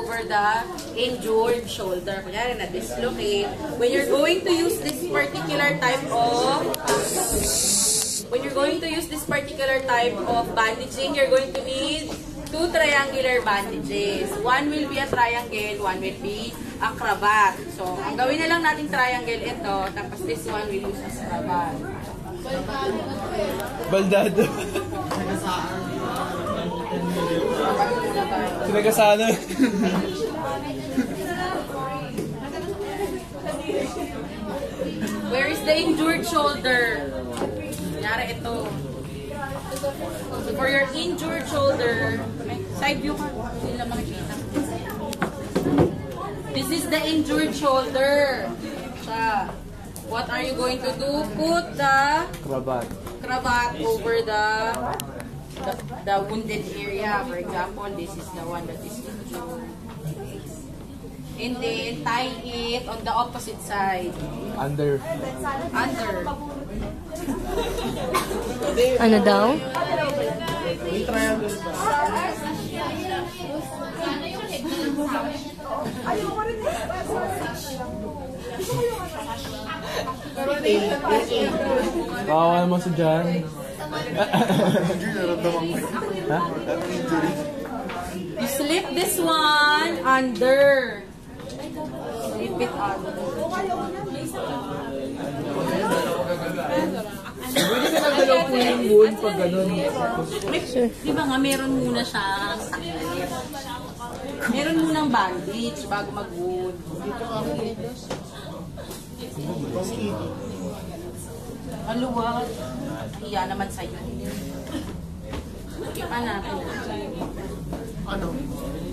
over the injured shoulder. Kunyari, na-dislocate. When you're going to use this particular type of bandaging, you're going to need 2 triangular bandages. One will be a triangle, one will be a cravat. So, ang gawin na lang natin triangle ito, tapos this one will use as cravat. Baldado. Sinagasana. Where is the injured shoulder? Kunyari ito. So for your injured shoulder, side view ka. Hindi lang makikita. This is the injured shoulder. What are you going to do? Put the cravat over the wounded area. For example, this is the one that is injured. And then tie it on the opposite side. Under. Ano daw? Kawawa naman si Jan. You slip this one under. Slip it under. Pwede ka nagalaw po yung wound pag gano'n. Di ba nga, meron muna siyang sakit. Meron munang bandage bago mag-wound. Maluwag. Iya naman sa'yo. Ipa natin. Ano?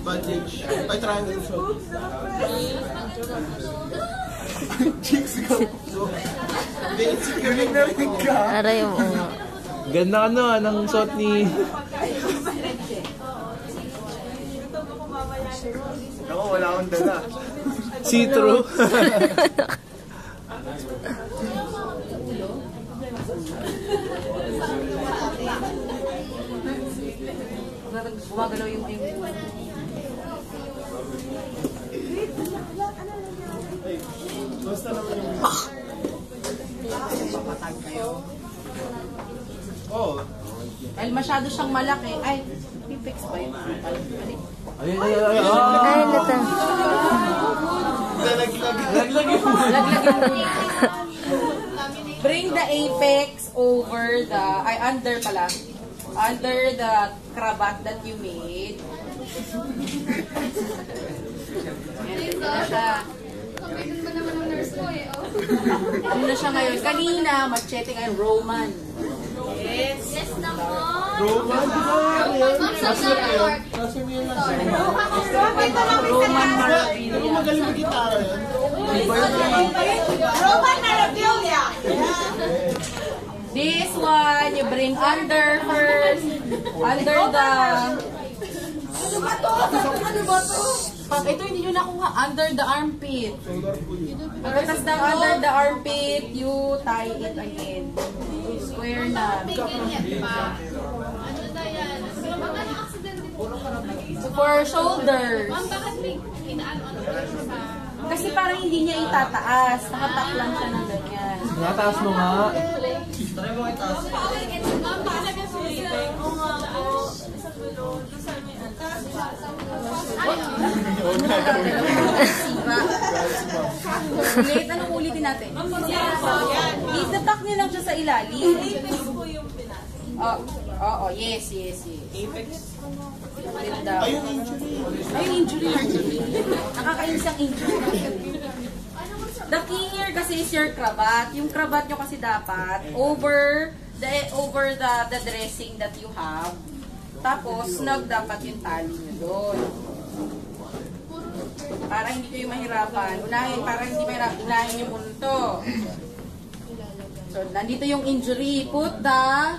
Bandage. Ay, triangle shot. Chicks go. Galing na rin ka. Aray mo. Ganda ng suot ni... Ako, wala akong dala. See-through. Gumagalaw yung Basta naman yung... Oh. dahil masyado siyang malaki. Ay, pipix ba yun? Ay. Ay, nata. Laglag yung... Bring the apex over the, under pala. Under the cravat that you made. Ayan, na siya. Ano na siya ngayon? Kanina, machete ngayon, Roman. Yes. Yes naman. Roman? Roman Marabilia. Pero magaling mag-gitara yan. Roman Marabilia. This one, you bring under first. Under the... Ano ba to? Ano ba to? Pag ito hindi nyo nakuha, under the armpit. Pagkatas ng under the armpit, you tie it again. Square na. Ganyan pa. Ano na yan? Baka na-accident din po. So for shoulders. Ma'am, bakit may inaano sa... Kasi parang hindi niya itataas. Nakatak lang siya ng ganyan. Nataas mo nga. Ma'am, baka nag-sulitin. Oo nga po. Isang gulo. Saan may atas? Ulit, anong ulitin natin? Itatak niyo lang siya sa ilalim. Apex po yung pinas. Oo, yes. Apex. Ayun, injury. Ayun, injury. Nakakainis ang injury. The key here kasi is your cravat. Yung cravat nyo kasi dapat over the dressing that you have. Tapos, snug dapat yung tali nyo doon. Para hindi kayo mahirapan. Para hindi mahirapan, unahin nyo muna to. So, nandito yung injury. Put the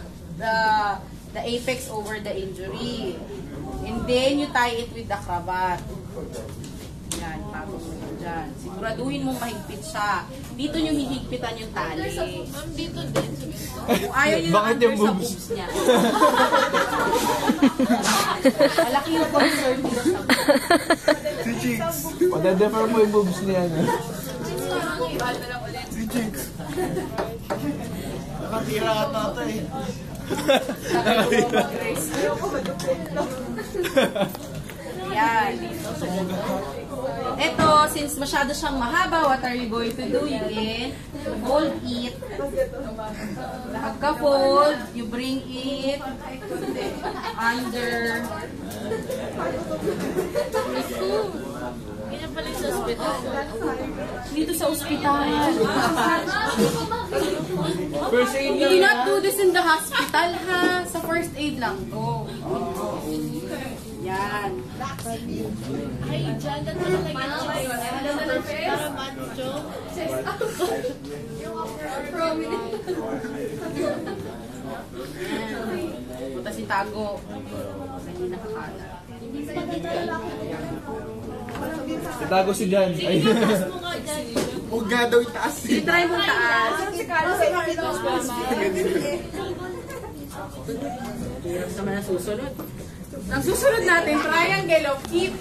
apex over the injury. And then, you tie it with the cravat. Yan, tapos dyan. Siguraduhin mong mahigpit siya. Dito nyo hihigpitan yung tali. Ma'am, dito din. Kung ayaw nyo Bakit under yung sa boobs? boobs niya. Malaki yung concern nila sa boobs. Si Jinx. Madadefer mo yung boobs niya. No? Si Jinx. Nakatira ka tata eh. Yan. Ito, since masyado siyang mahaba, what are you going to do? You can fold it. Pagka-fold, you bring it under. Ganyan pala sa hospital. Dito sa ospital. First aid You do not do this in the hospital, ha? Sa first aid lang. Go. Yan. Ay, dyan. Dyan na lang para mancho. Buta si Tago. Hindi nakakala. Itago si Jan. Ay. Tapos mo nga dyan. Huwag nga daw itaas eh. Try mo taas. Hirap naman ang susunod. Ang susunod natin, triangle of keep.